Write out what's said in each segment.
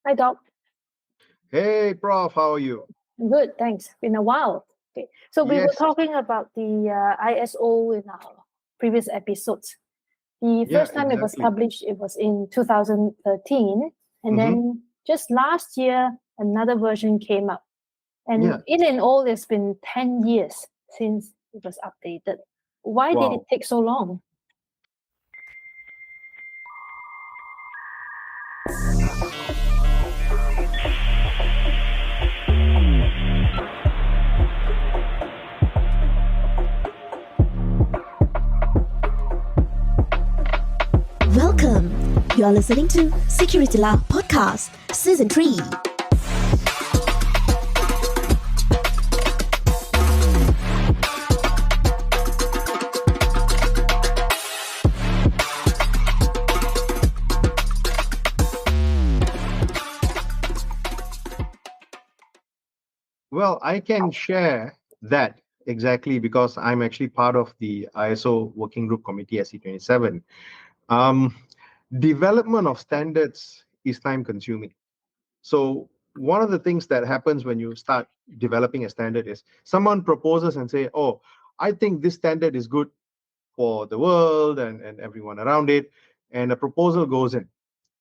Hi, Doc. Hey, Prof, how are you? Good, thanks. Been a while. Okay, so we were Yes, talking about the ISO in our previous episodes. The yeah, first time it was exactly. published, it was in 2013, and Mm-hmm. then just last year, another version came up. Yeah, And in all, it's been 10 years since it was updated. Why did it wow. take so long? Welcome. You are listening to SecurityLAH Podcast, Season 3. Well, I can share that exactly because I'm actually part of the ISO Working Group Committee SC27. Um, Development of standards is time consuming. So one of the things that happens when you start developing a standard is someone proposes and say, oh, I think this standard is good for the world and everyone around it. And a proposal goes in.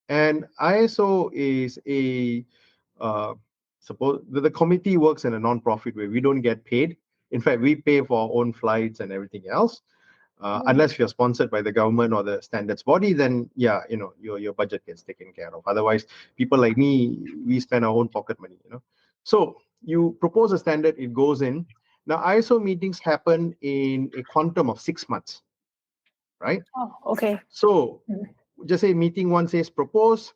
And ISO is a suppose the committee works in a non-profit way. We don't get paid. In fact, we pay for our own flights and everything else. Unless you're sponsored by the government or the standards body, then yeah, your budget gets taken care of. Otherwise, people like me, we spend our own pocket money. So you propose a standard, it goes in. Now ISO meetings happen in a quantum of 6 months, right? Oh, okay. So Mm. just say meeting one says propose,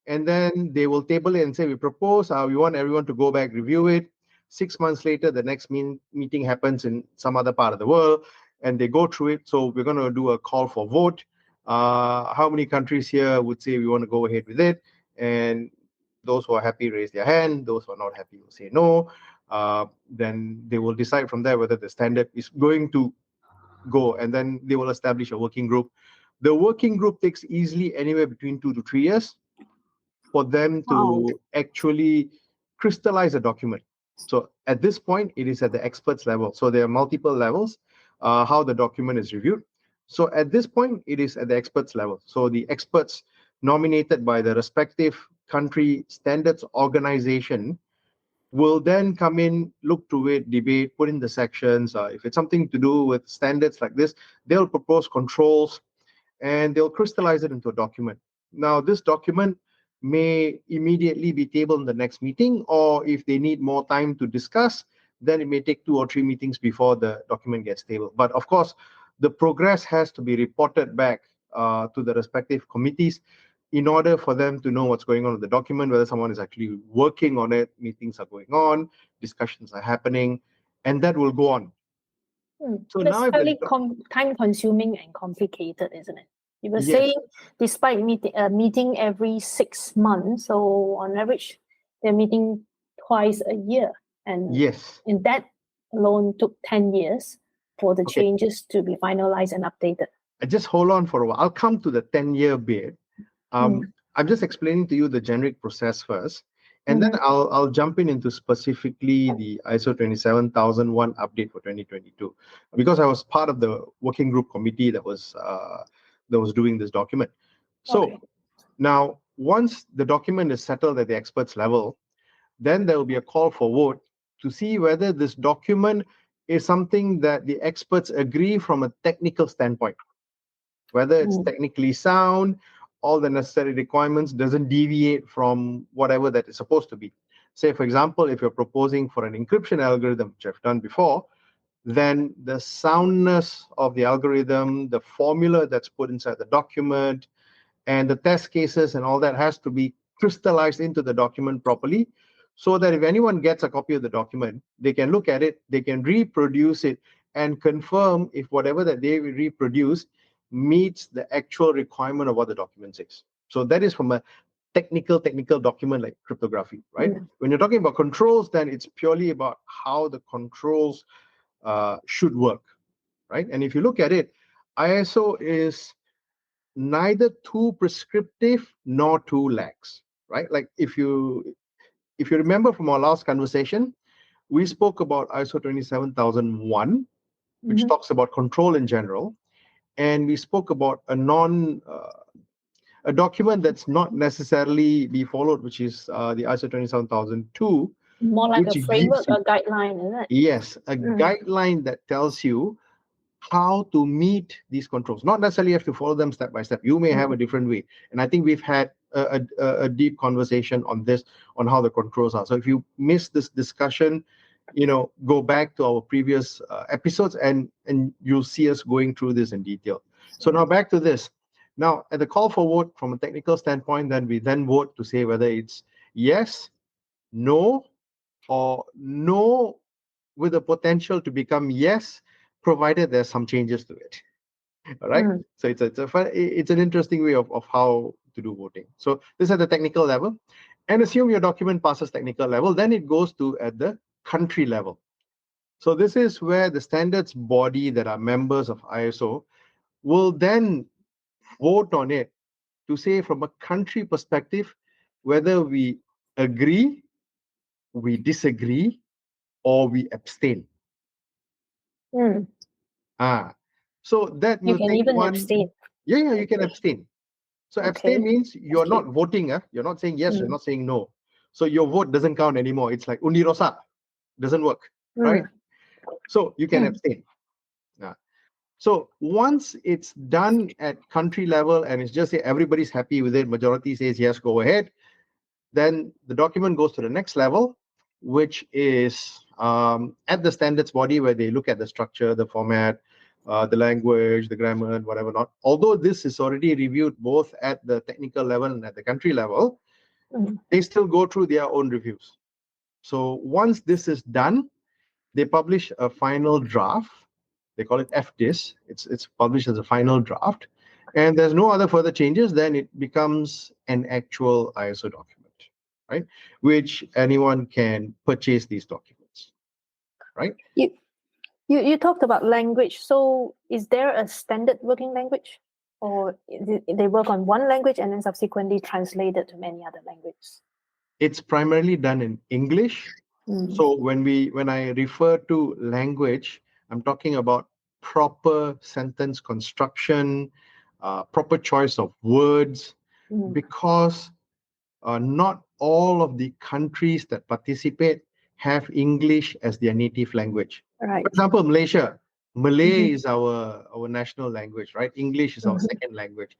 and then they will table it and say we propose, we want everyone to go back, review it. 6 months later, the next meeting happens in some other part of the world, and they go through it. So we're going to do a call for vote. How many countries here would say we want to go ahead with it? And those who are happy raise their hand. Those who are not happy will say no. Then they will decide from there whether the standard is going to go, and then they will establish a working group. The working group takes easily anywhere between 2 to 3 years for them Wow. to actually crystallize a document. So at this point, it is at the experts level. So there are multiple levels how the document is reviewed. So at this point, it is at the experts level. So the experts nominated by the respective country standards organization will then come in, look to it, debate, put in the sections. If it's something to do with standards like this, they'll propose controls and they'll crystallize it into a document. Now, this document may immediately be tabled in the next meeting, or if they need more time to discuss, then it may take 2 or 3 meetings before the document gets tabled. But of course, the progress has to be reported back to the respective committees in order for them to know what's going on with the document, whether someone is actually working on it, meetings are going on, discussions are happening, and that will go on. So That's now if the fairly time-consuming and complicated, isn't it? You were yes, saying, despite meeting every 6 months, so on average, they're meeting twice a year, and yes. in that alone took 10 years for the Okay, changes to be finalized and updated. just hold on for a while. I'll come to the 10-year bit. Mm. I'm just explaining to you the generic process first, and then Mhm. I'll jump into specifically the ISO 27001 update for 2022, because I was part of the working group committee that was doing this document. Okay. So now, once the document is settled at the experts level, then there will be a call for vote to see whether this document is something that the experts agree from a technical standpoint, whether it's Mm. technically sound, all the necessary requirements doesn't deviate from whatever that is supposed to be. Say, for example, if you're proposing for an encryption algorithm, which I've done before, then the soundness of the algorithm, the formula that's put inside the document, and the test cases and all that has to be crystallized into the document properly, so that if anyone gets a copy of the document, they can look at it, they can reproduce it, and confirm if whatever that they reproduce meets the actual requirement of what the document says. So that is from a technical document like cryptography, right? Mm. When you're talking about controls, then it's purely about how the controls should work, right? And if you look at it, ISO is neither too prescriptive nor too lax. right? Like if you remember from our last conversation, we spoke about ISO 27001, which Mhm. talks about control in general, and we spoke about a document that's not necessarily be followed, which is the ISO 27002, More like a which gives framework, you, a guideline, isn't it? yes, a Mm. guideline that tells you how to meet these controls. Not necessarily have to follow them step by step. You may have a different way. And I think we've had a deep conversation on this, on how the controls are. So if you missed this discussion, go back to our previous episodes and you'll see us going through this in detail. So now back to this. Now, at the call for vote from a technical standpoint, then we then vote to say whether it's yes, no, or no with the potential to become yes, provided there's some changes to it. All right. Mm. So it's an interesting way of how to do voting. So this is at the technical level, and assume your document passes technical level, then it goes to at the country level. So this is where the standards body that are members of ISO will then vote on it to say from a country perspective whether we agree, we disagree, or we abstain. Mm. So that You will can take even one. abstain. Yeah, you can Okay. abstain. So Okay. abstain means you're not voting. You're not saying yes, you're not saying no. So your vote doesn't count anymore. It's like undi rosa. Doesn't work, right? So you can abstain. So once it's done at country level and it's just say everybody's happy with it, majority says yes, go ahead, then the document goes to the next level, which is at the standards body where they look at the structure, the format, the language, the grammar, and whatever not. Although this is already reviewed both at the technical level and at the country level, they still go through their own reviews. So once this is done, they publish a final draft. They call it FDIS. It's published as a final draft, and there's no other further changes. Then it becomes an actual ISO document, right? Which anyone can purchase these documents, right? You talked about language. So is there a standard working language, or they work on one language and then subsequently translate it to many other languages? It's primarily done in English. So when I refer to language, I'm talking about proper sentence construction, proper choice of words, because not all of the countries that participate have English as their native language. Right. For example, Malaysia, Malay is our national language, right? English is our second language.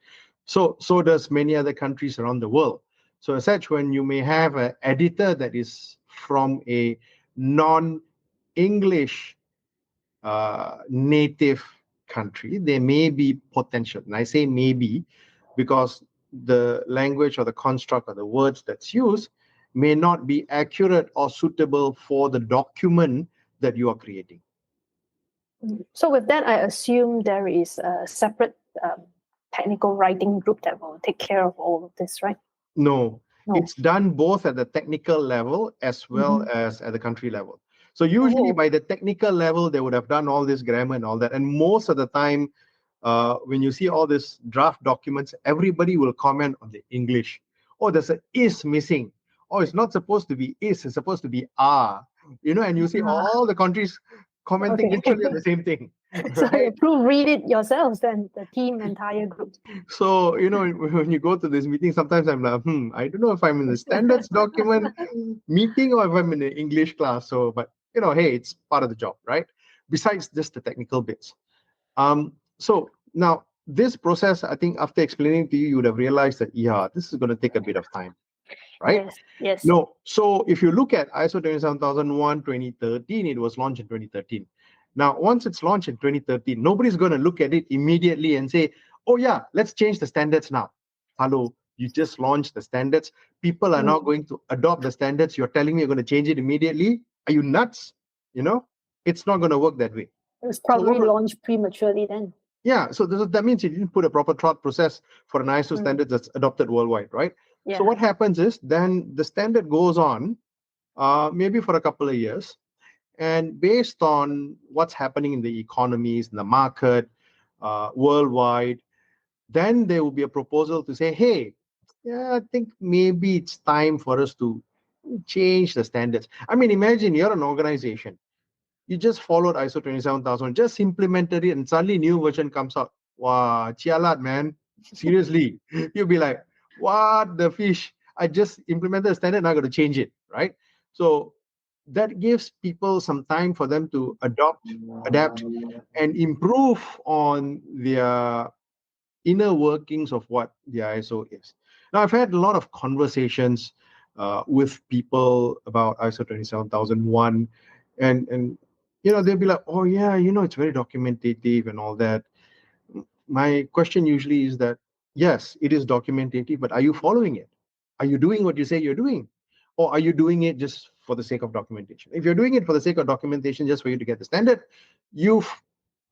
So does many other countries around the world. So as such, when you may have an editor that is from a non-English native country, there may be potential. And I say maybe because the language or the construct or the words that's used may not be accurate or suitable for the document that you are creating. So with that, I assume there is a separate technical writing group that will take care of all of this, right? No, No. it's done both at the technical level as well as at the country level. So usually by the technical level, they would have done all this grammar and all that. And most of the time, when you see all these draft documents, everybody will comment on the English. Oh, there's a is missing. Oh, it's not supposed to be is, it's supposed to be are. And you see all the countries commenting literally on the same thing. So Right? you read it yourselves, then the team entire group. So, when you go to this meeting, sometimes I'm like, I don't know if I'm in the standards document meeting or if I'm in the English class. So, but, hey, it's part of the job, right? Besides just the technical bits. So now this process, I think after explaining to you, you would have realized that, yeah, this is going to take a bit of time, right? Yes. No. So if you look at ISO 27001 2013, it was launched in 2013. Now, once it's launched in 2013, nobody's going to look at it immediately and say, oh, yeah, let's change the standards now. Hello, you just launched the standards. People are now going to adopt the standards. You're telling me you're going to change it immediately? Are you nuts? It's not going to work that way. It was probably launched prematurely then. Yeah, so that means you didn't put a proper thought process for an ISO standard that's adopted worldwide, right? Yeah. So what happens is then the standard goes on maybe for a couple of years. And based on what's happening in the economies, in the market, worldwide, then there will be a proposal to say, hey, yeah, I think maybe it's time for us to change the standards. I mean, imagine you're an organization. You just followed ISO 27001, just implemented it, and suddenly new version comes out. Wow, chialat, man. Seriously. You'll be like, what the fish? I just implemented the standard, now I got to change it, right? So that gives people some time for them to adapt, and improve on their inner workings of what the ISO is. Now, I've had a lot of conversations with people about ISO 27001, and they'll be like, oh yeah, it's very documentative and all that. My question usually is that, yes, it is documentative, but are you following it? Are you doing what you say you're doing? Or are you doing it just for the sake of documentation? If you're doing it for the sake of documentation, just for you to get the standard, you've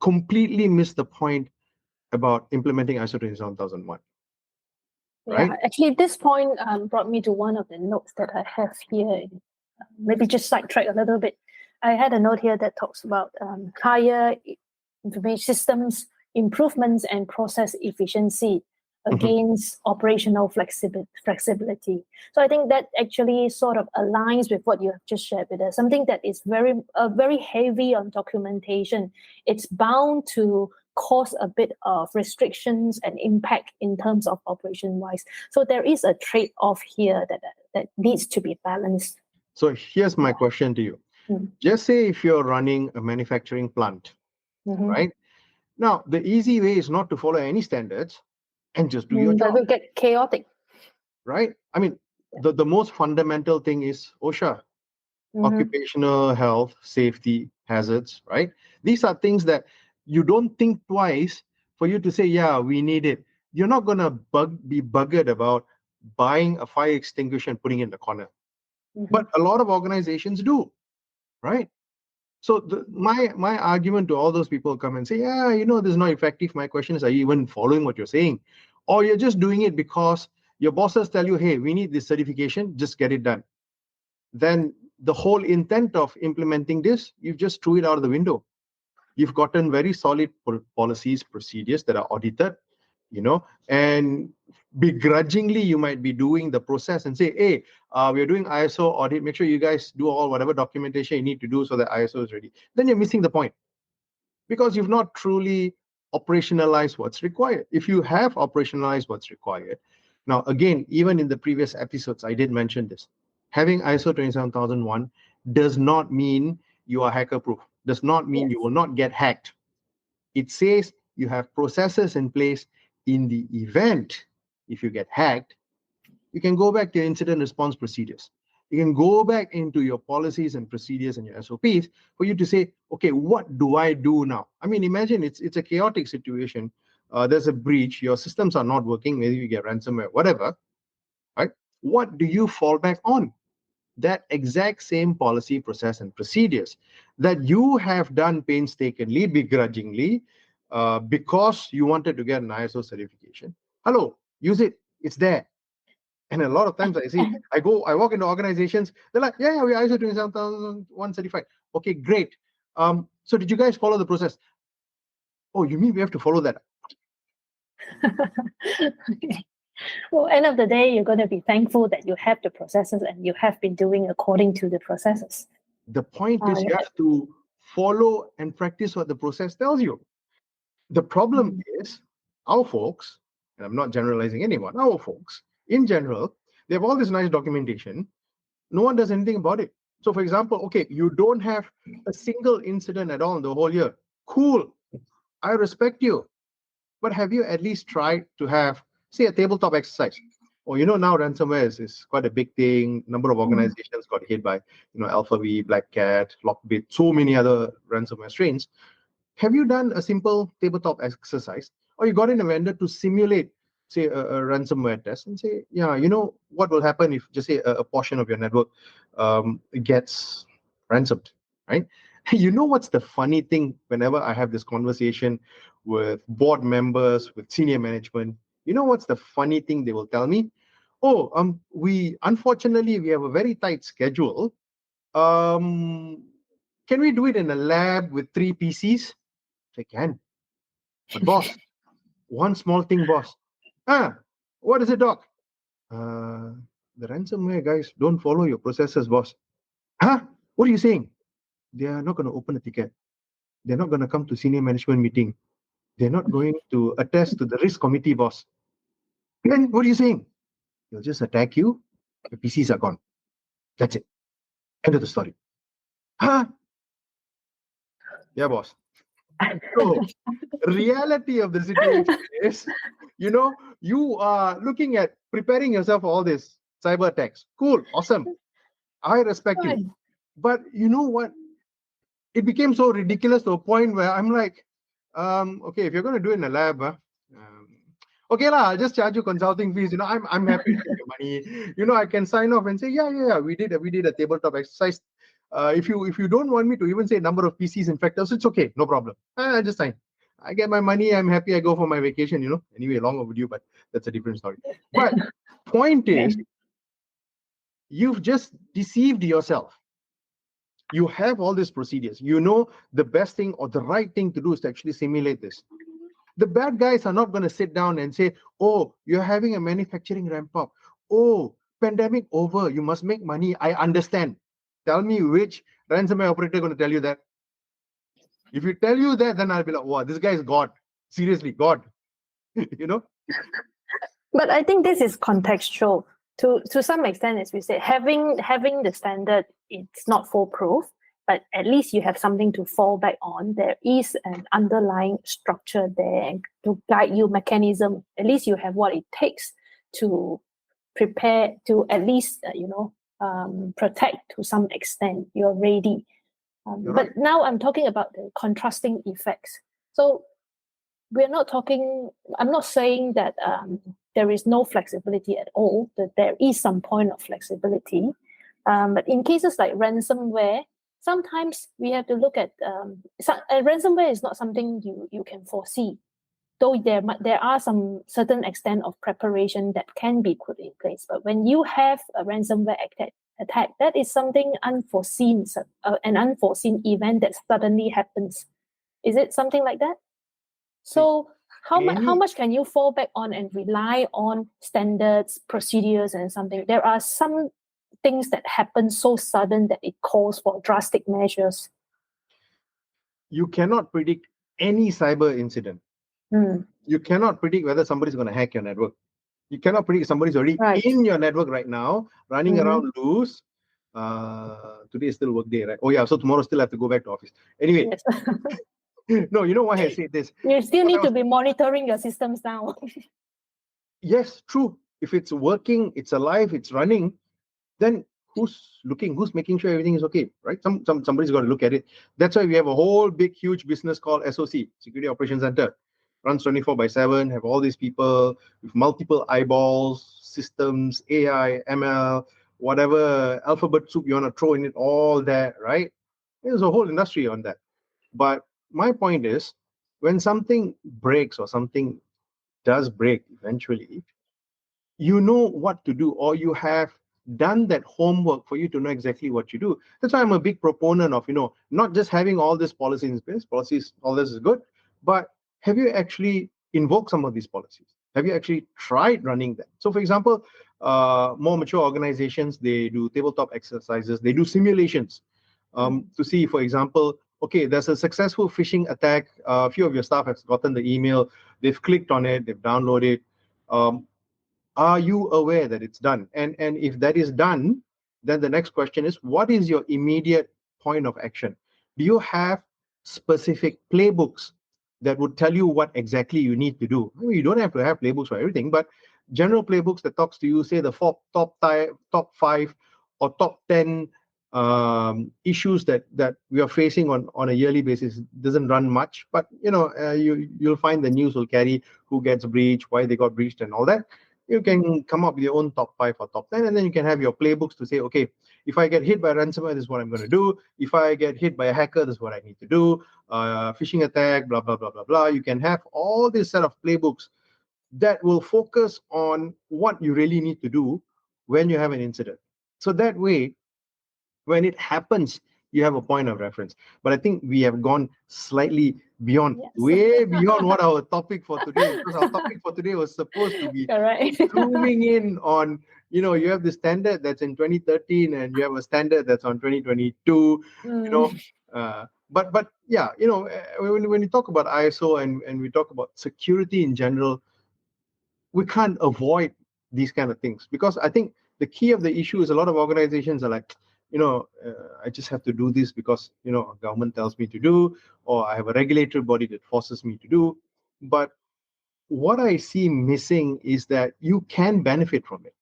completely missed the point about implementing ISO 27001, right? Yeah, actually, this point brought me to one of the notes that I have here. Maybe just sidetrack a little bit. I had a note here that talks about higher information systems improvements and process efficiency against operational flexibility. So I think that actually sort of aligns with what you have just shared with us. Something that is very heavy on documentation. It's bound to cause a bit of restrictions and impact in terms of operation wise. So there is a trade-off here that needs to be balanced. So here's my question to you. Just say if you're running a manufacturing plant, right? Now, the easy way is not to follow any standards and just do your job. That will get chaotic. Right? I mean, the most fundamental thing is OSHA, occupational health, safety, hazards, right? These are things that you don't think twice for you to say, yeah, we need it. You're not going to be buggered about buying a fire extinguisher and putting it in the corner. But a lot of organizations do, right? So my argument to all those people who come and say, yeah, this is not effective. My question is, are you even following what you're saying? Or you're just doing it because your bosses tell you, hey, we need this certification, just get it done. Then the whole intent of implementing this, you've just threw it out of the window. You've gotten very solid policies, procedures that are audited, and begrudgingly you might be doing the process and say, hey, we're doing ISO audit, make sure you guys do all whatever documentation you need to do so that ISO is ready. Then you're missing the point, because you've not truly operationalized what's required. If you have operationalized what's required, now again, even in the previous episodes I did mention this, having ISO 27001 does not mean you are hacker proof, does not mean you will not get hacked. It says you have processes in place in the event if you get hacked, you can go back to your incident response procedures. You can go back into your policies and procedures and your SOPs for you to say, okay, what do I do now? I mean, imagine it's a chaotic situation. There's a breach, your systems are not working, maybe you get ransomware, whatever, right? What do you fall back on? That exact same policy, process, and procedures that you have done painstakingly, begrudgingly, because you wanted to get an ISO certification. Hello, use it. It's there. And a lot of times I walk into organizations, they're like, yeah, we're ISO 27001 certified. Okay, great. So did you guys follow the process? Oh, you mean we have to follow that? Okay. Well, end of the day, you're going to be thankful that you have the processes and you have been doing according to the processes. The point is you have to follow and practice what the process tells you. The problem is our folks, and I'm not generalizing anyone, our folks, in general, they have all this nice documentation. No one does anything about it. So, for example, okay, you don't have a single incident at all in the whole year. Cool. I respect you. But have you at least tried to have, say, a tabletop exercise? Or, now ransomware is quite a big thing. Number of organizations got hit by, Alpha-V, Black Cat, Lockbit, so many other ransomware strains. Have you done a simple tabletop exercise, or you got in a vendor to simulate, say, a ransomware test and say, yeah, what will happen if, just say, a portion of your network gets ransomed, right? What's the funny thing whenever I have this conversation with board members, with senior management, what's the funny thing they will tell me? Oh, unfortunately, we have a very tight schedule. Can we do it in a lab with 3 PCs? They can. But boss, one small thing, boss. What is it, doc? The ransomware guys don't follow your processes, boss. Huh? What are you saying? They are not going to open a ticket. They're not going to come to senior management meeting. They're not going to attest to the risk committee, boss. Then what are you saying? They'll just attack you. The PCs are gone. That's it. End of the story. Huh? Yeah, boss. So, reality of the situation is, you are looking at preparing yourself for all this cyber attacks. Cool, awesome. I respect Right. you. But you know what? It became so ridiculous to a point where I'm like, okay, if you're going to do it in a lab, okay lah, I'll just charge you consulting fees. I'm happy to give you money. I can sign off and say, yeah, we did a tabletop exercise. If you don't want me to even say number of PCs infected, so it's okay, no problem. I just sign. I get my money. I'm happy. I go for my vacation. Anyway, long overdue, but that's a different story. But point is, you've just deceived yourself. You have all these procedures. The best thing or the right thing to do is to actually simulate this. The bad guys are not going to sit down and say, oh, you're having a manufacturing ramp up. Oh, pandemic over. You must make money. I understand. Tell me which ransomware operator is going to tell you that. If you tell you that, then I'll be like, wow, this guy is God. Seriously, God. But I think this is contextual. To some extent, as we said, having the standard, it's not foolproof, but at least you have something to fall back on. There is an underlying structure there to guide you, mechanism. At least you have what it takes to prepare, to at least protect to some extent. You're ready. But now I'm talking about the contrasting effects. So I'm not saying that there is no flexibility at all, that there is some point of flexibility. But in cases like ransomware, sometimes we have to look at ransomware is not something you can foresee, though there are some certain extent of preparation that can be put in place. But when you have a ransomware attack, that is something unforeseen, an unforeseen event that suddenly happens. Is it something like that? So how much can you fall back on and rely on standards, procedures, and something? There are some things that happen so sudden that it calls for drastic measures. You cannot predict any cyber incident. You cannot predict whether somebody's going to hack your network. You cannot predict somebody's already in your network right now, running around loose. Today is still work day, right? Oh yeah, so tomorrow still have to go back to office. Anyway. Yes. No, you know why I say this? You still need to be monitoring your systems now. Yes, true. If it's working, it's alive, it's running, then who's looking? Who's making sure everything is okay, right? Somebody's got to look at it. That's why we have a whole big, huge business called SOC, Security Operations Center. Runs 24/7, have all these people with multiple eyeballs, systems, AI, ML, whatever alphabet soup you want to throw in it, all that, right? There's a whole industry on that. But my point is, when something breaks or something does break eventually, you know what to do, or you have done that homework for you to know exactly what you do. That's why I'm a big proponent of, not just having all this policies in place. Policies, all this is good, but have you actually invoked some of these policies? Have you actually tried running them? So, for example, more mature organizations, they do tabletop exercises, they do simulations to see, for example, okay, there's a successful phishing attack. A few of your staff have gotten the email. They've clicked on it. They've downloaded it. Are you aware that it's done? And if that is done, then the next question is, what is your immediate point of action? Do you have specific playbooks that would tell you what exactly you need to do? I mean, you don't have to have playbooks for everything, but general playbooks that talks to you, say the top 5 or top 10 issues that we are facing on a yearly basis. Doesn't run much, but you'll find the news will carry who gets breached, why they got breached, and all that. You can come up with your own top 5 or top 10, and then you can have your playbooks to say, okay, if I get hit by ransomware, this is what I'm going to do. If I get hit by a hacker, this is what I need to do. Phishing attack, blah blah blah blah blah. You can have all this set of playbooks that will focus on what you really need to do when you have an incident. So that way, when it happens, you have a point of reference. But I think we have gone slightly beyond, Yes. way beyond what our topic for today, because our topic for today was supposed to be Correct. zooming in on, you have the standard that's in 2013 and you have a standard that's on 2022, but yeah, when you talk about ISO and we talk about security in general, we can't avoid these kind of things, because I think the key of the issue is a lot of organizations are like, I just have to do this because, government tells me to do, or I have a regulatory body that forces me to do. But what I see missing is that you can benefit from it,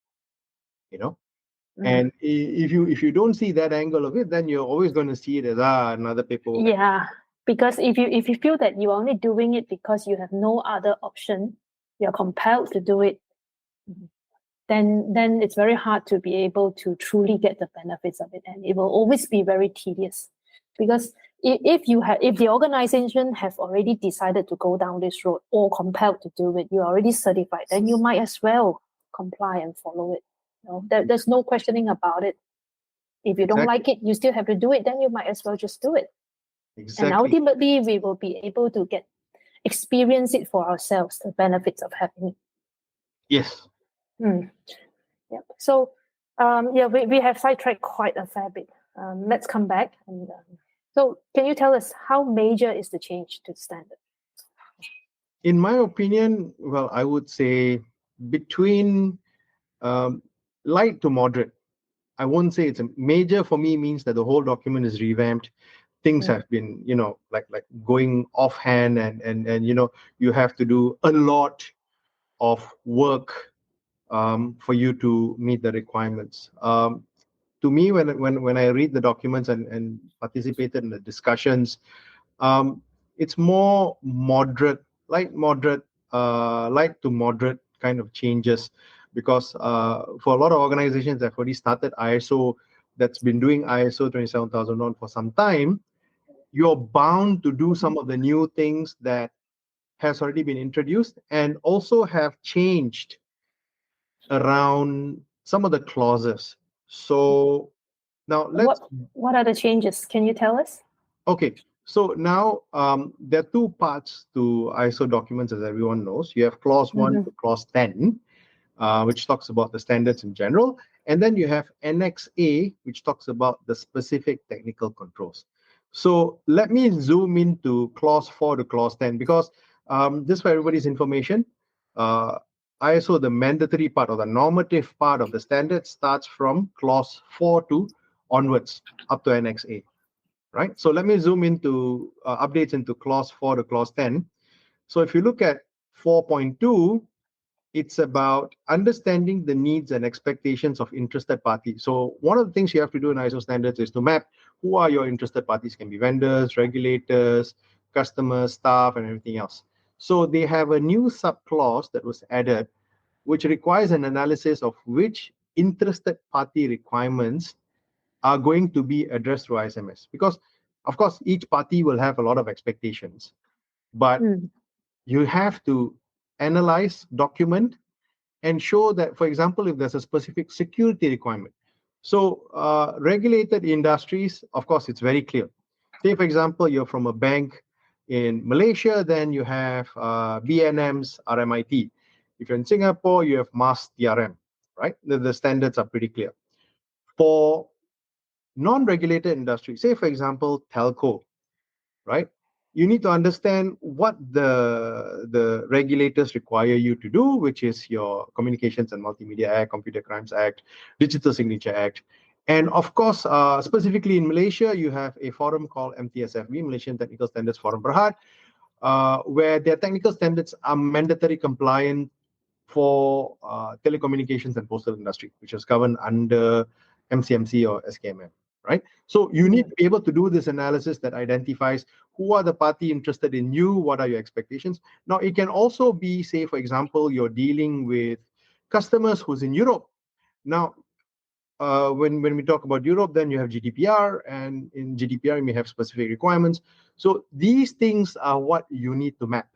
and if you don't see that angle of it, then you're always going to see it as another paperwork. Yeah, because if you feel that you're only doing it because you have no other option, you're compelled to do it, then it's very hard to be able to truly get the benefits of it, and it will always be very tedious. Because if the organization have already decided to go down this road or compelled to do it, you're already certified, then you might as well comply and follow it. There's no questioning about it. If you don't like it, you still have to do it, then you might as well just do it. Exactly. And ultimately, we will be able to experience it for ourselves, the benefits of having it. Yes. Yeah. So, we have sidetracked quite a fair bit. Let's come back. And so, can you tell us how major is the change to the standard? In my opinion, well, I would say between light to moderate. I won't say it's a major. For me, means that the whole document is revamped. Things have been, like going offhand, and you have to do a lot of work for you to meet the requirements. To me, when I read the documents and participated in the discussions, it's more moderate, light to moderate kind of changes, because for a lot of organizations that have already started ISO, that's been doing ISO 27001 for some time, you're bound to do some of the new things that has already been introduced and also have changed around some of the clauses. So now what are the changes? Can you tell us? Okay, so now there are two parts to ISO documents, as everyone knows. You have clause 1 to clause 10, which talks about the standards in general. And then you have Annex A, which talks about the specific technical controls. So let me zoom into clause 4 to clause 10, because just for everybody's information, ISO, the mandatory part or the normative part of the standard, starts from clause 4 to onwards up to Annex A. Right. So let me zoom into updates into clause 4 to clause 10. So if you look at 4.2, it's about understanding the needs and expectations of interested parties. So one of the things you have to do in ISO standards is to map who are your interested parties. Can be vendors, regulators, customers, staff, and everything else. So they have a new subclause that was added, which requires an analysis of which interested party requirements are going to be addressed through ISMS, because of course each party will have a lot of expectations, but you have to analyze, document, and show that, for example, if there's a specific security requirement. So regulated industries, of course, it's very clear. Say, for example, you're from a bank in Malaysia, then you have BNM's RMIT. If you're in Singapore, you have MAS TRM, right? The standards are pretty clear. For non-regulated industry, say for example telco, right, you need to understand what the regulators require you to do, which is your Communications and Multimedia Act, Computer Crimes Act, Digital Signature Act. And of course, specifically in Malaysia, you have a forum called MTSFB, Malaysian Technical Standards Forum Berhad, where their technical standards are mandatory compliant for telecommunications and postal industry, which is governed under MCMC or SKMM. Right? So you need to be able to do this analysis that identifies who are the party interested in you, what are your expectations. Now, it can also be, say, for example, you're dealing with customers who's in Europe. Now, when we talk about Europe, then you have GDPR, and in GDPR, you may have specific requirements. So these things are what you need to map.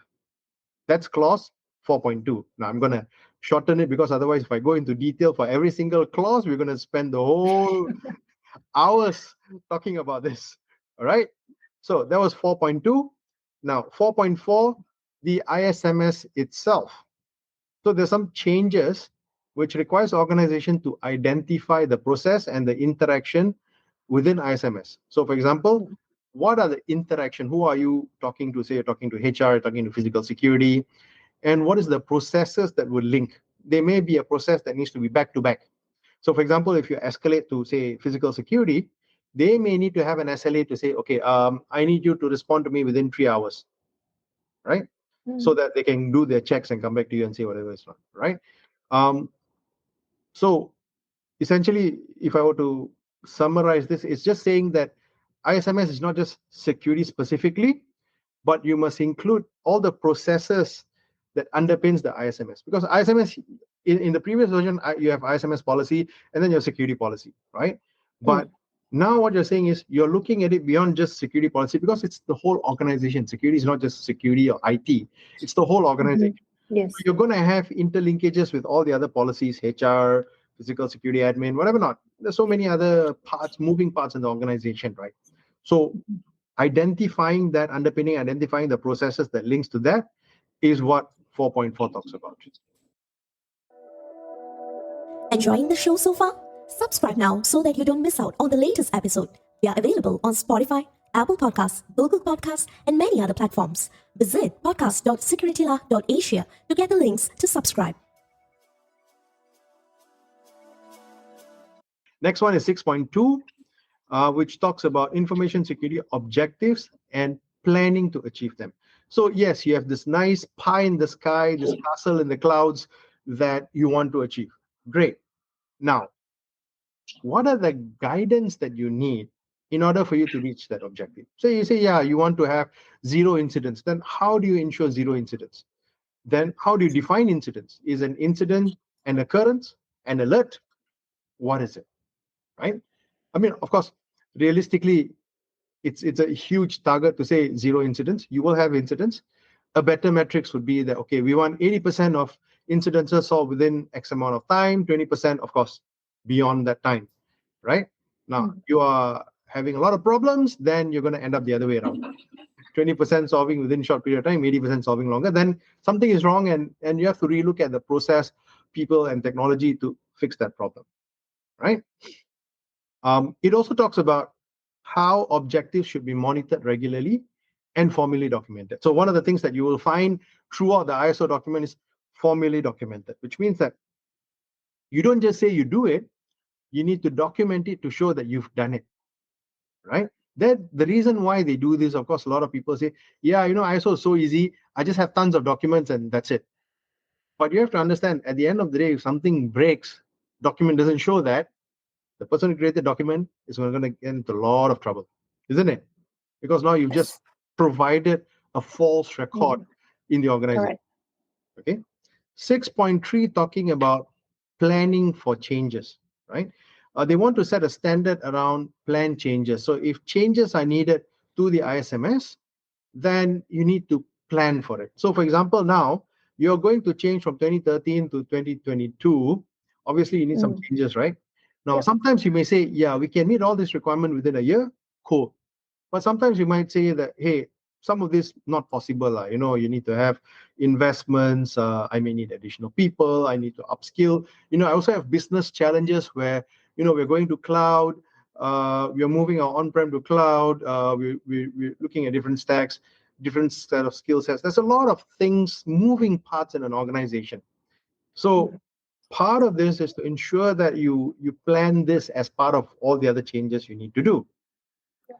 That's clause 4.2. Now, I'm going to shorten it, because otherwise, if I go into detail for every single clause, we're going to spend the whole hours talking about this. All right. So that was 4.2. Now 4.4, the ISMS itself. So there's some changes which requires organization to identify the process and the interaction within ISMS. So for example, what are the interaction? Who are you talking to? Say you're talking to HR, you're talking to physical security, and what is the processes that would link? There may be a process that needs to be back to back. So for example, if you escalate to say physical security, they may need to have an SLA to say, okay, I need you to respond to me within 3 hours, right? So that they can do their checks and come back to you and say whatever is wrong, right? So essentially, if I were to summarize this, it's just saying that ISMS is not just security specifically, but you must include all the processes that underpins the ISMS. Because ISMS, in the previous version, you have ISMS policy and then your security policy, right? But now what you're saying is you're looking at it beyond just security policy, because it's the whole organization. Security is not just security or IT, it's the whole organization. Yes. So you're going to have interlinkages with all the other policies, HR, physical security admin, whatever not. There's so many other parts, moving parts in the organization, right? So identifying that underpinning, identifying the processes that links to that is what 4.4 talks about. Enjoying the show so far? Subscribe now so that you don't miss out on the latest episode. We are available on Spotify, Apple Podcasts, Google Podcasts, and many other platforms. Visit podcast.securitylah.asia to get the links to subscribe. Next one is 6.2, which talks about information security objectives and planning to achieve them. So yes, you have this nice pie in the sky, this castle in the clouds that you want to achieve. Great. Now, what are the guidance that you need in order for you to reach that objective? So you say, yeah, you want to have 0 incidents. Then how do you ensure 0 incidents? Then how do you define incidents? Is an incident an occurrence, an alert? What is it? Right? I mean, of course, realistically, it's a huge target to say 0 incidents. You will have incidents. A better metrics would be that, okay, we want 80% of incidences solved within X amount of time, 20%, of course, beyond that time, right? Now, you are having a lot of problems, then you're going to end up the other way around. 20% solving within a short period of time, 80% solving longer, then something is wrong, and you have to relook at the process, people, and technology to fix that problem, right? It also talks about how objectives should be monitored regularly and formally documented. So one of the things that you will find throughout the ISO document is formally documented, which means that you don't just say you do it, you need to document it to show that you've done it, right? That the reason why they do this, of course, a lot of people say, yeah, ISO is so easy. I just have tons of documents and that's it. But you have to understand, at the end of the day, if something breaks, document doesn't show that, the person who created the document is going to get into a lot of trouble, isn't it? Because now you've just provided a false record in the organization. Correct. Okay. 6.3 talking about planning for changes, right? They want to set a standard around planned changes. So if changes are needed to the ISMS, then you need to plan for it. So for example, now you're going to change from 2013 to 2022. Obviously, you need some changes, right? Now, sometimes you may say, yeah, we can meet all this requirement within a year. Cool. But sometimes you might say that, hey, some of this not possible. You need to have investments. I may need additional people. I need to upskill. I also have business challenges where, we're going to cloud. We're moving our on-prem to cloud. We're looking at different stacks, different set of skill sets. There's a lot of things, moving parts in an organization. So part of this is to ensure that you plan this as part of all the other changes you need to do,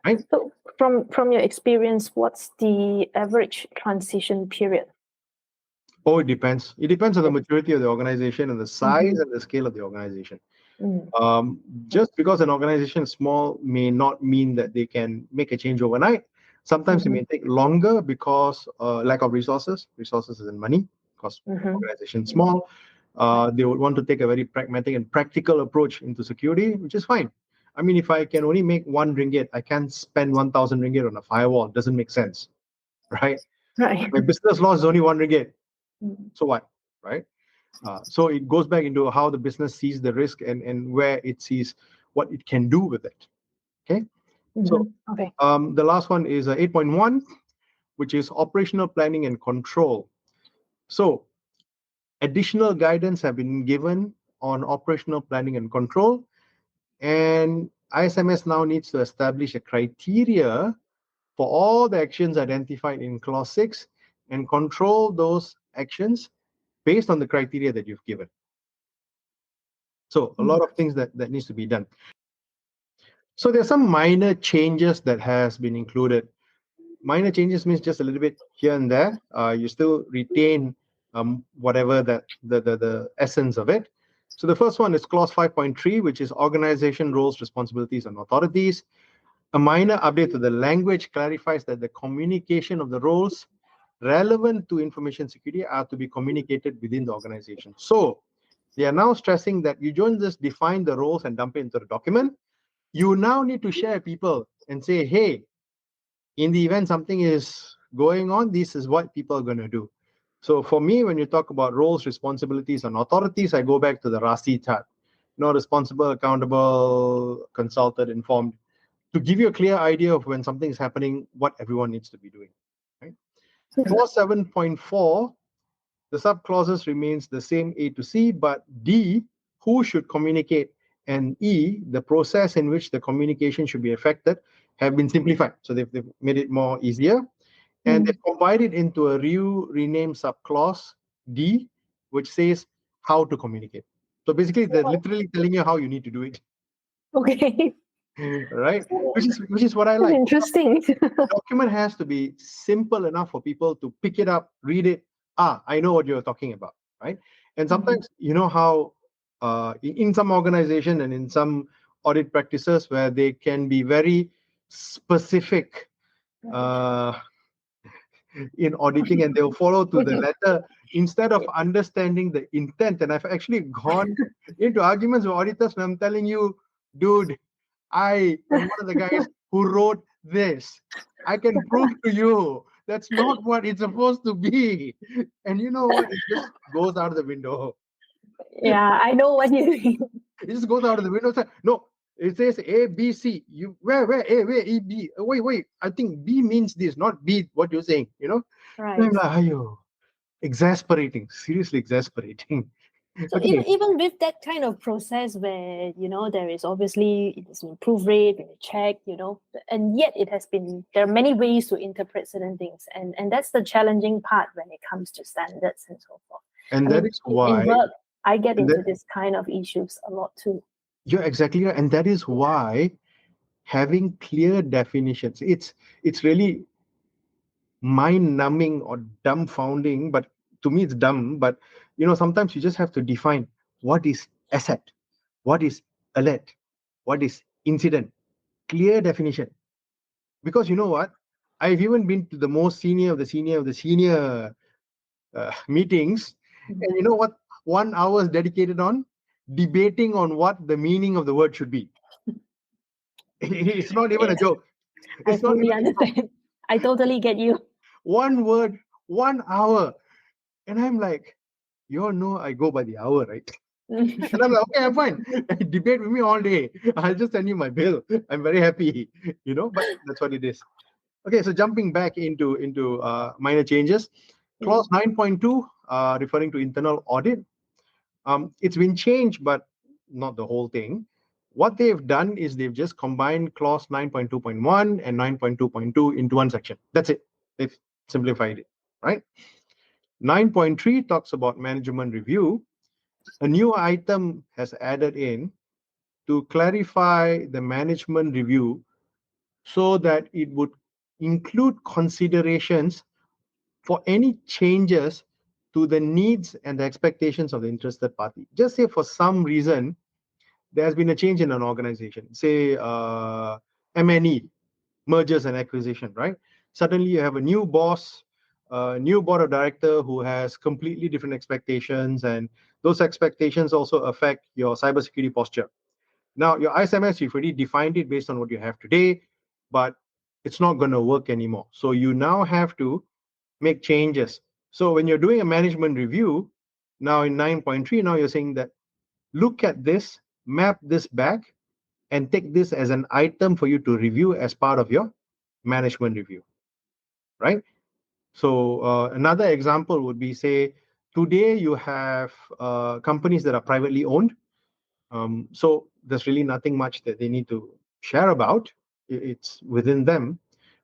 right? So from your experience, what's the average transition period? Oh, it depends. It depends on the maturity of the organization and the size and the scale of the organization. Just because an organization is small may not mean that they can make a change overnight. Sometimes it may take longer because lack of resources. Resources is in money, because organization is small. They would want to take a very pragmatic and practical approach into security, which is fine. I mean, if I can only make 1 ringgit, I can't spend 1,000 ringgit on a firewall. It doesn't make sense, right? Right. My business loss is only 1 ringgit. So what, right? So it goes back into how the business sees the risk and where it sees what it can do with it, Okay. So Okay. the last one is 8.1, which is operational planning and control. So additional guidance have been given on operational planning and control, and ISMS now needs to establish a criteria for all the actions identified in clause 6 and control those actions based on the criteria that you've given. So a lot of things that needs to be done. So there's some minor changes that has been included. Minor changes means just a little bit here and there. You still retain whatever that the essence of it. So the first one is clause 5.3, which is organization roles, responsibilities, and authorities. A minor update to the language clarifies that the communication of the roles relevant to information security are to be communicated within the organization. So they are now stressing that you don't just define the roles and dump it into the document. You now need to share people and say, hey, in the event something is going on, this is what people are going to do. So for me, when you talk about roles, responsibilities, and authorities, I go back to the RASI chart. Responsible, accountable, consulted, informed, to give you a clear idea of when something is happening, what everyone needs to be doing. Right? Clause 7.4, the sub-clauses remains the same A to C, but D, who should communicate, and E, the process in which the communication should be effected, have been simplified. So they've made it more easier. And they've combined it into a rename subclause D, which says how to communicate. So basically, they're literally telling you how you need to do it. Okay. Right? Which is what I That's like. interesting. The document has to be simple enough for people to pick it up, read it. I know what you're talking about, right? And sometimes you know how in some organization and in some audit practices where they can be very specific in auditing, and they'll follow to the letter instead of understanding the intent. And I've actually gone into arguments with auditors, and I'm telling you, dude, I am one of the guys who wrote this. I can prove to you that's not what it's supposed to be. And you know what? It just goes out of the window. Yeah, I know what you mean. It just goes out of the window. No, it says A, B, C. You where A, where E, B? Wait. I think B means this, not B. What you're saying, Right. I'm like, ayo, exasperating. Seriously exasperating. So Okay. even with that kind of process where, there is obviously it's been proofread, check, and yet there are many ways to interpret certain things. And that's the challenging part when it comes to standards and so forth. And that is why in work, I get into this kind of issues a lot too. You're exactly right. And that is why having clear definitions, it's really mind-numbing or dumbfounding, but to me it's dumb. But sometimes you just have to define what is asset, what is alert, what is incident. Clear definition. Because you know what? I've even been to the most senior of the senior meetings, and you know what? 1 hour is dedicated on debating on what the meaning of the word should be. It's not even a joke. I fully understand. I totally get you. One word, 1 hour. And I'm like, you all know I go by the hour, right? And I'm like, okay, I'm fine. Debate with me all day. I'll just send you my bill. I'm very happy, but that's what it is. Okay, so jumping back into minor changes. Clause 9.2, referring to internal audit. It's been changed, but not the whole thing. What they've done is they've just combined clause 9.2.1 and 9.2.2 into one section. That's it. They've simplified it, right? 9.3 talks about management review. A new item has added in to clarify the management review so that it would include considerations for any changes to the needs and the expectations of the interested party. Just say for some reason, there has been a change in an organization, say M&E, mergers and acquisition, right? Suddenly you have a new boss, a new board of director who has completely different expectations, and those expectations also affect your cybersecurity posture. Now, your ISMS, you've already defined it based on what you have today, but it's not going to work anymore. So you now have to make changes. So when you're doing a management review, now in 9.3, now you're saying that look at this, map this back, and take this as an item for you to review as part of your management review, right? So another example would be, say, today you have companies that are privately owned. So there's really nothing much that they need to share about. It's within them.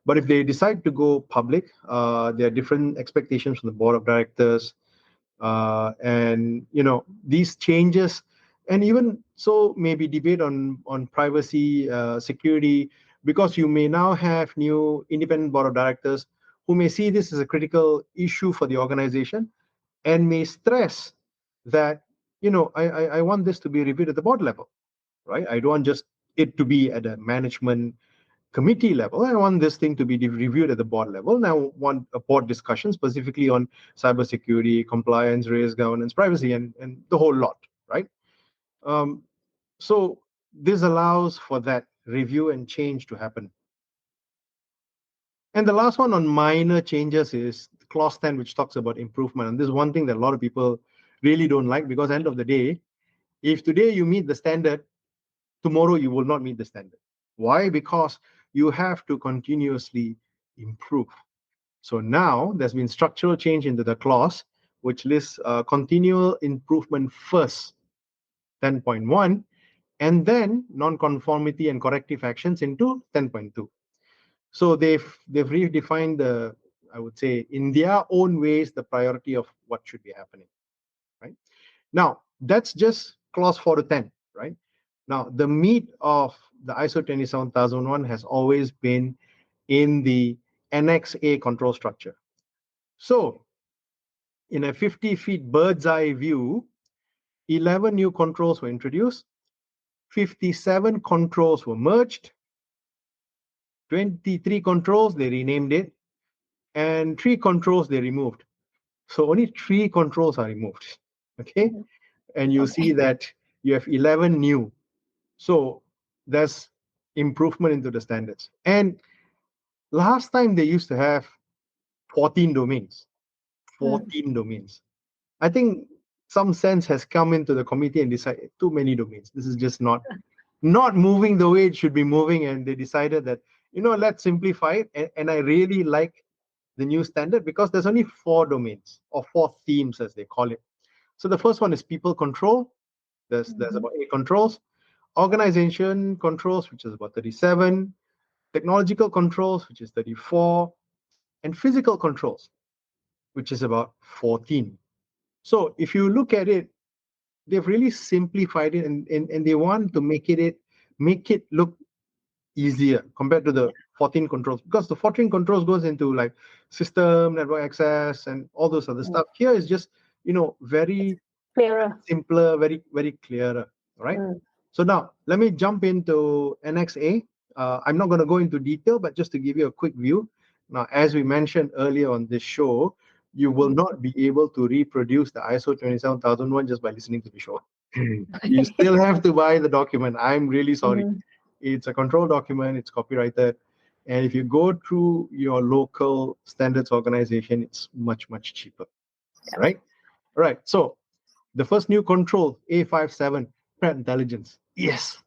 But if they decide to go public, there are different expectations from the board of directors, and these changes, and even so, maybe debate on privacy, security, because you may now have new independent board of directors who may see this as a critical issue for the organization and may stress that I want this to be reviewed at the board level, right? I don't want just it to be at a management committee level. I want this thing to be reviewed at the board level. And I want a board discussion specifically on cybersecurity, compliance, risk, governance, privacy, and the whole lot, right? So this allows for that review and change to happen. And the last one on minor changes is clause 10, which talks about improvement. And this is one thing that a lot of people really don't like, because end of the day, if today you meet the standard, tomorrow you will not meet the standard. Why? Because you have to continuously improve. So now there's been structural change into the clause, which lists continual improvement first, 10.1, and then non-conformity and corrective actions into 10.2. So they've redefined the, I would say, in their own ways, the priority of what should be happening, right? Now, that's just clause 4 to 10, right? Now, the meat of the ISO 27001 has always been in the Annex A control structure. So, in a 50 feet bird's eye view, 11 new controls were introduced, 57 controls were merged, 23 controls, they renamed it, and 3 controls they removed. So only 3 controls are removed, okay? And you see that you have 11 new. So there's improvement into the standards. And last time they used to have 14 domains. 14 domains. I think some sense has come into the committee and decided too many domains. This is just not moving the way it should be moving. And they decided that, let's simplify it. And I really like the new standard because there's only 4 domains, or 4 themes as they call it. So the first one is people control. There's about 8 controls. Organization controls, which is about 37. Technological controls, which is 34. And physical controls, which is about 14. So if you look at it, they've really simplified it, and they want to make it look easier compared to the 14 controls, because the 14 controls goes into like system, network access, and all those other stuff. Here is just very Clearer. simpler, very, very clearer, right? So now let me jump into Annex A. I'm not going to go into detail, but just to give you a quick view. Now, as we mentioned earlier on this show, you will not be able to reproduce the ISO 27001 just by listening to the show. You still have to buy the document. I'm really sorry. It's a control document. It's copyrighted. And if you go through your local standards organization, it's much, much cheaper, right? All right. So the first new control, A57, threat intelligence. Yes.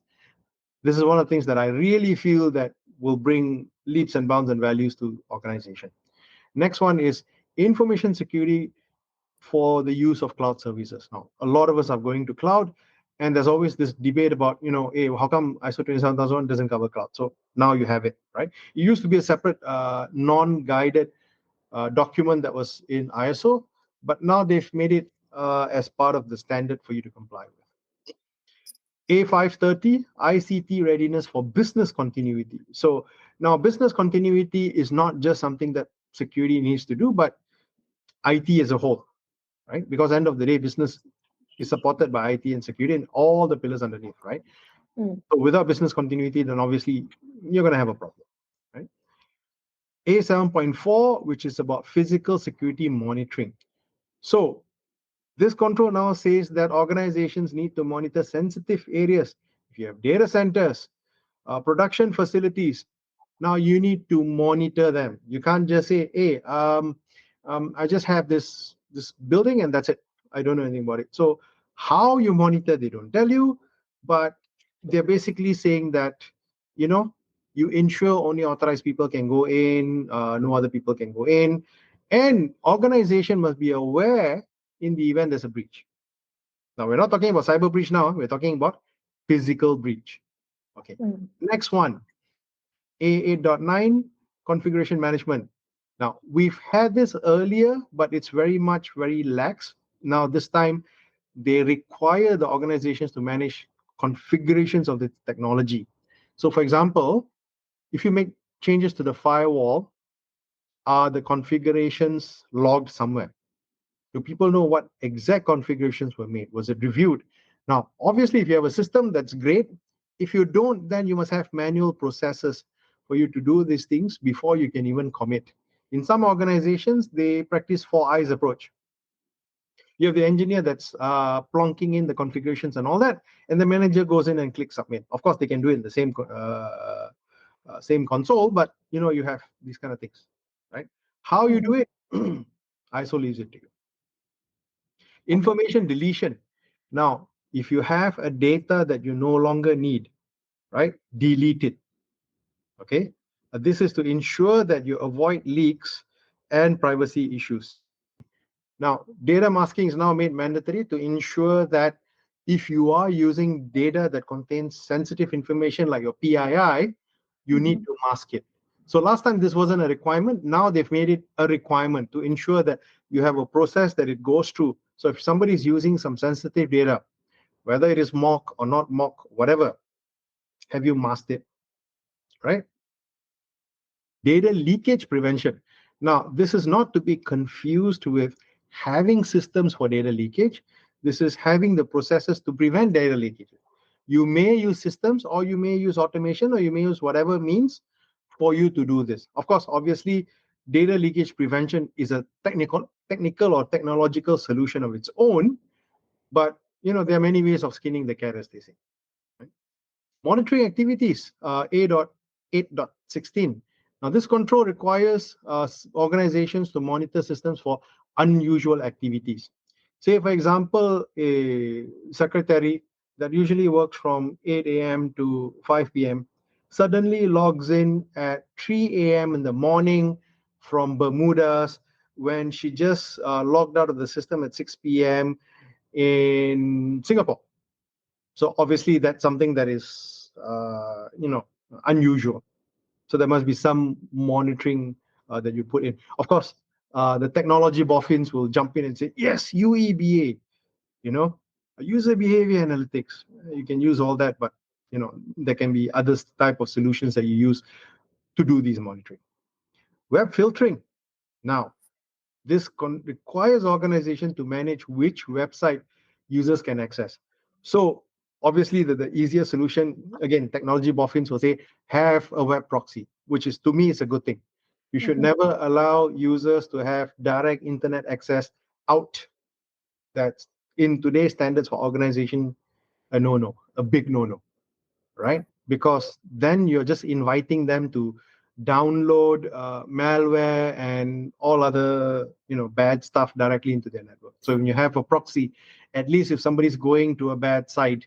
This is one of the things that I really feel that will bring leaps and bounds and values to organization. Next one is information security for the use of cloud services. Now, a lot of us are going to cloud, and there's always this debate about, hey, how come ISO 27001 doesn't cover cloud? So now you have it, right? It used to be a separate non-guided document that was in ISO, but now they've made it as part of the standard for you to comply with. A530, ICT readiness for business continuity. So now business continuity is not just something that security needs to do, but IT as a whole, right? Because end of the day, business is supported by IT and security and all the pillars underneath, right? So without business continuity, then obviously you're going to have a problem, right? A7.4, which is about physical security monitoring. So this control now says that organizations need to monitor sensitive areas. If you have data centers, production facilities, now you need to monitor them. You can't just say, hey, I just have this building and that's it. I don't know anything about it. So how you monitor, they don't tell you, but they're basically saying that, you ensure only authorized people can go in, no other people can go in, and organization must be aware in the event there's a breach. Now, we're not talking about cyber breach now, we're talking about physical breach. Okay. Next one, A8.9, configuration management. Now, we've had this earlier, but it's very lax. Now, this time, they require the organizations to manage configurations of the technology. So, for example, if you make changes to the firewall, are the configurations logged somewhere? Do people know what exact configurations were made? Was it reviewed? Now, obviously, if you have a system, that's great. If you don't, then you must have manual processes for you to do these things before you can even commit. In some organizations, they practice 4 eyes approach. You have the engineer that's plonking in the configurations and all that, and the manager goes in and clicks submit. Of course, they can do it in the same console, but you have these kind of things, right? How you do it, ISO leaves it to you. Information deletion. Now, if you have a data that you no longer need, right, delete it. Okay, this is to ensure that you avoid leaks and privacy issues. Now, data masking is now made mandatory to ensure that if you are using data that contains sensitive information like your PII, you need to mask it. So last time this wasn't a requirement. Now they've made it a requirement to ensure that you have a process that it goes through. So if somebody is using some sensitive data, whether it is mock or not mock, whatever, have you masked it, right? Data leakage prevention. Now, this is not to be confused with having systems for data leakage. This is having the processes to prevent data leakage. You may use systems, or you may use automation, or you may use whatever means for you to do this. Of course, obviously, data leakage prevention is a technical or technological solution of its own, but there are many ways of skinning the cat, as they say. Right? Monitoring activities, A.8.16. Now, this control requires organizations to monitor systems for unusual activities. Say, for example, a secretary that usually works from 8 a.m. to 5 p.m. suddenly logs in at 3 a.m. in the morning from Bermudas when she just logged out of the system at 6 p.m. in Singapore. So obviously that's something that is, unusual. So there must be some monitoring that you put in. Of course, the technology boffins will jump in and say, yes, UEBA, user behavior analytics. You can use all that, but there can be other type of solutions that you use to do these monitoring. Web filtering. Now, this requires organizations to manage which website users can access. So obviously the easier solution, again, technology boffins will say, have a web proxy, which is, to me, is a good thing. You should never allow users to have direct internet access out. That's, in today's standards for organization, a no-no, a big no-no, right? Because then you're just inviting them to download malware and all other bad stuff directly into their network. So when you have a proxy, at least if somebody's going to a bad site,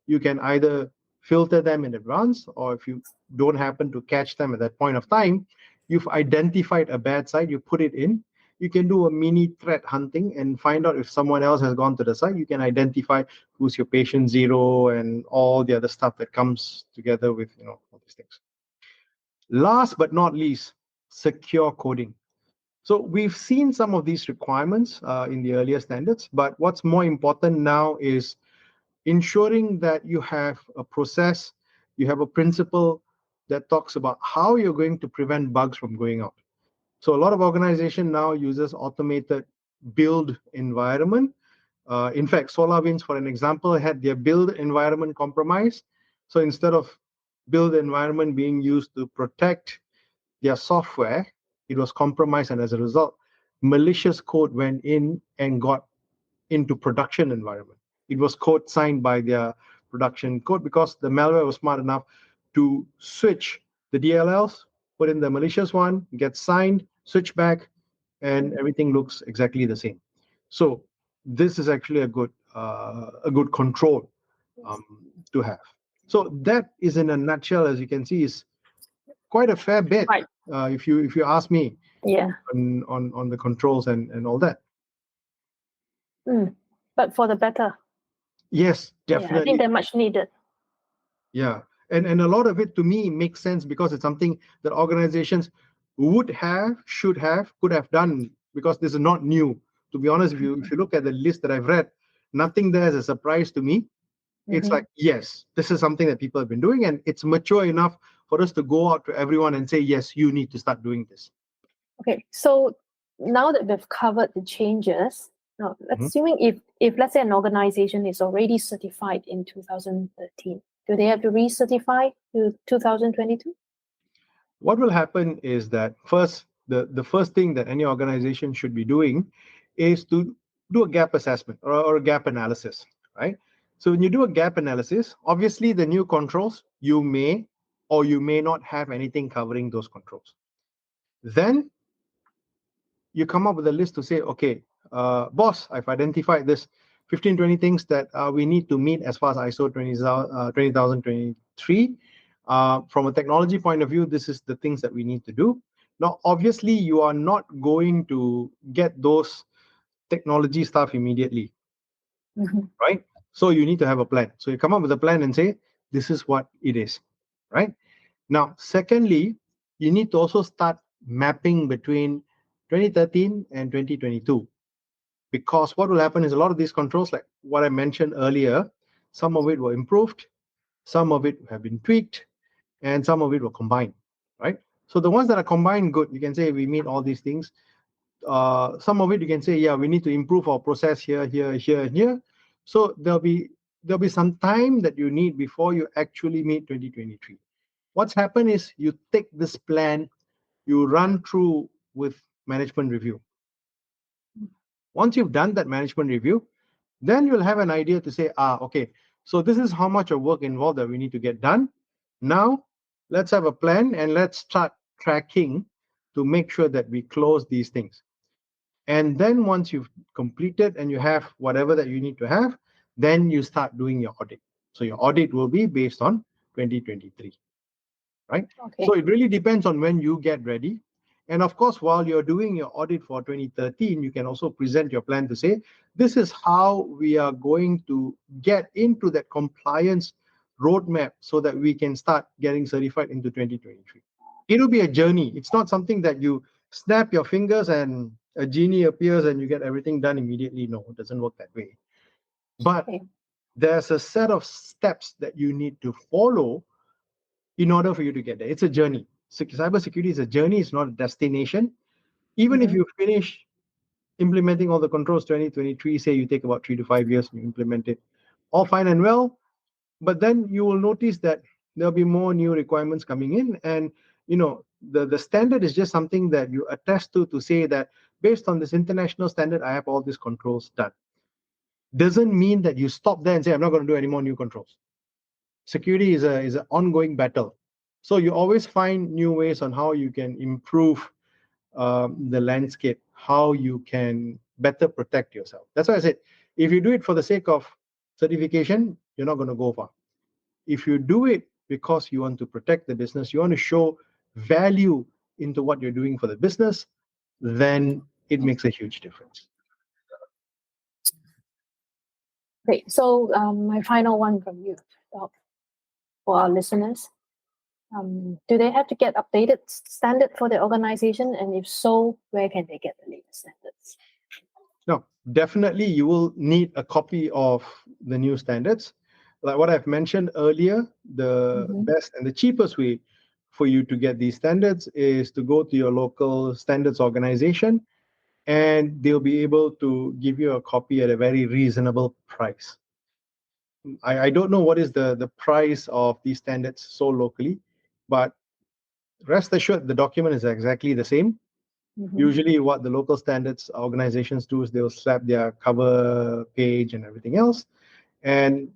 you can either filter them in advance, or if you don't happen to catch them at that point of time, you've identified a bad site, you put it in. You can do a mini threat hunting and find out if someone else has gone to the site. You can identify who's your patient zero and all the other stuff that comes together with all these things. Last but not least, secure coding. So we've seen some of these requirements in the earlier standards, but what's more important now is ensuring that you have a process, you have a principle that talks about how you're going to prevent bugs from going out. So a lot of organization now uses automated build environment. In fact, SolarWinds, for an example, had their build environment compromised. So instead of build environment being used to protect their software, it was compromised, and as a result, malicious code went in and got into production environment. It was code signed by their production code because the malware was smart enough to switch the DLLs, put in the malicious one, get signed, switch back, and everything looks exactly the same. So this is actually a good control to have. So that is, in a nutshell, as you can see, is quite a fair bit. Right. If you ask me, Yeah. on the controls and all that. But for the better. Yes, Yeah, I think definitely. they're much needed. Yeah, and a lot of it to me makes sense because it's something that organizations would have, should have, could have done, because this is not new. To be honest, if you look at the list that I've read, nothing there is a surprise to me. It's like, yes, this is something that people have been doing, and it's mature enough for us to go out to everyone and say, yes, you need to start doing this. Okay, so now that we've covered the changes, now Mhm. assuming if let's say an organization is already certified in 2013, do they have to recertify to 2022? What will happen is that first, the first thing that any organization should be doing is to do a gap assessment or a gap analysis, right? So when you do a gap analysis, obviously the new controls, you may or you may not have anything covering those controls. Then you come up with a list to say, okay, boss, I've identified this 15, 20 things that we need to meet as far as ISO 20023. From a technology point of view, this is the things that we need to do. Now, obviously, you are not going to get those technology stuff immediately, right? So you need to have a plan. So you come up with a plan and say, this is what it is, right? Now, secondly, you need to also start mapping between 2013 and 2022, because what will happen is a lot of these controls, like what I mentioned earlier, some of it were improved, some of it have been tweaked, and some of it were combined, right? So the ones that are combined, good, you can say we meet all these things. Some of it you can say, yeah, we need to improve our process here, here, here, and here. So there'll be some time that you need before you actually meet 2023. What's happened is you take this plan, you run through with management review. Once you've done that management review, then you'll have an idea to say, okay, so this is how much of work involved that we need to get done. Now, let's have a plan and let's start tracking to make sure that we close these things. And then once you've completed and you have whatever that you need to have, then you start doing your audit. So your audit will be based on 2023. Right? Okay. So it really depends on when you get ready. And of course, while you're doing your audit for 2013, you can also present your plan to say, this is how we are going to get into that compliance roadmap so that we can start getting certified into 2023. It'll be a journey. It's not something that you snap your fingers and a genie appears and you get everything done immediately. No, it doesn't work that way. But there's a set of steps that you need to follow in order for you to get there. It's a journey. Cybersecurity is a journey. It's not a destination. Even if you finish implementing all the controls 2023, say you take about 3 to 5 years to implement it, all fine and well. But then you will notice that there'll be more new requirements coming in. And, the standard is just something that you attest to say that based on this international standard, I have all these controls done. Doesn't mean that you stop there and say, I'm not going to do any more new controls. Security is an ongoing battle. So you always find new ways on how you can improve the landscape, how you can better protect yourself. That's why I said, if you do it for the sake of certification, you're not going to go far. If you do it because you want to protect the business, you want to show value into what you're doing for the business, then it makes a huge difference. Great. So my final one from you for our listeners. Do they have to get updated standard for their organization? And if so, where can they get the latest standards? No, definitely you will need a copy of the new standards. Like what I've mentioned earlier, the best and the cheapest way for you to get these standards is to go to your local standards organization, and they'll be able to give you a copy at a very reasonable price. I don't know what is the price of these standards so locally, but rest assured the document is exactly the same. Usually what the local standards organizations do is they'll slap their cover page and everything else, and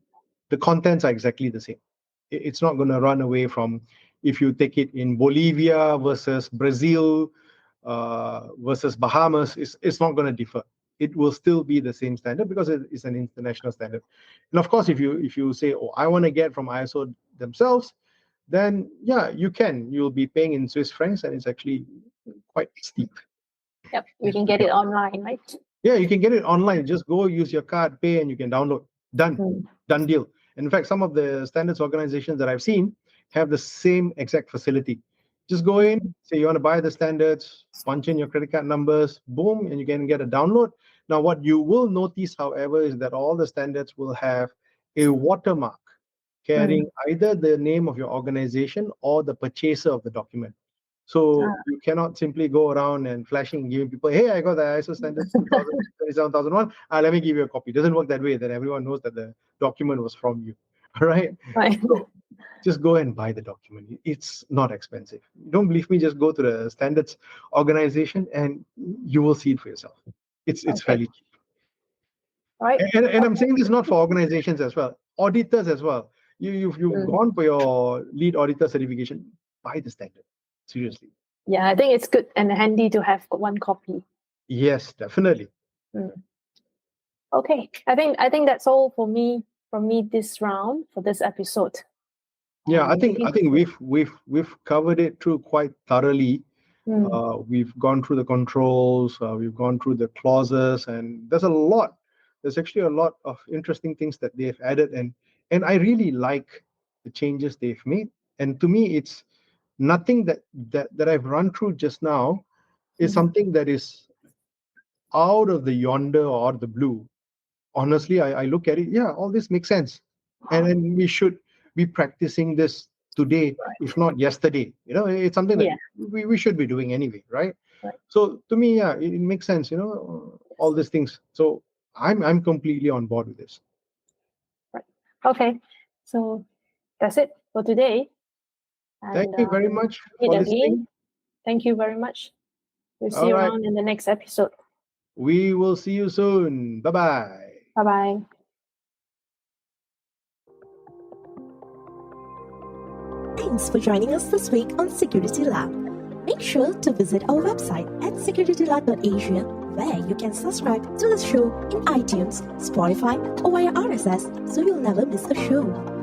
the contents are exactly the same. It's not going to run away from if you take it in Bolivia versus Brazil versus Bahamas. It's not going to differ. it will still be the same standard because it is an international standard. And of course, if you say, oh, I want to get from ISO themselves, then yeah, you can. You'll be paying in Swiss francs, and it's actually quite steep. Yep, you can get it online, right? Yeah, you can get it online. Just go use your card, pay, and you can download. Done deal. In fact, some of the standards organizations that I've seen have the same exact facility. Just go in, say you want to buy the standards, punch in your credit card numbers, boom, and you can get a download. Now, what you will notice, however, is that all the standards will have a watermark carrying either the name of your organization or the purchaser of the document. So you cannot simply go around and flashing and giving people, hey, I got the ISO standards 27001. Let me give you a copy. It doesn't work that way, that everyone knows that the document was from you. All right. Right. So just go and buy the document. It's not expensive. You don't believe me? Just go to the standards organization and you will see it for yourself. It's fairly cheap. Right. And I'm saying this not for organizations as well, auditors as well. You've gone for your lead auditor certification, buy the standard. Seriously. Yeah, I think it's good and handy to have one copy. Yes, definitely. Okay, I think that's all from me this round for this episode. Yeah, I think we've covered it through quite thoroughly. We've gone through the controls, we've gone through the clauses, and there's actually a lot of interesting things that they've added, and I really like the changes they've made. And to me, it's nothing that I've run through just now is something that is out of the yonder or the blue. Honestly, I look at it, yeah, all this makes sense. And then we should be practicing this today, if not yesterday. It's something that we should be doing anyway, right? So to me, yeah, it makes sense, all these things. So I'm completely on board with this. Right. Okay. So that's it for today. And, thank you very much for listening. Thank you very much. We'll see you around in the next episode. We will see you soon. Bye-bye. Bye-bye. Thanks for joining us this week on SecurityLAH. Make sure to visit our website at securitylah.asia, where you can subscribe to the show in iTunes, Spotify, or via RSS so you'll never miss a show.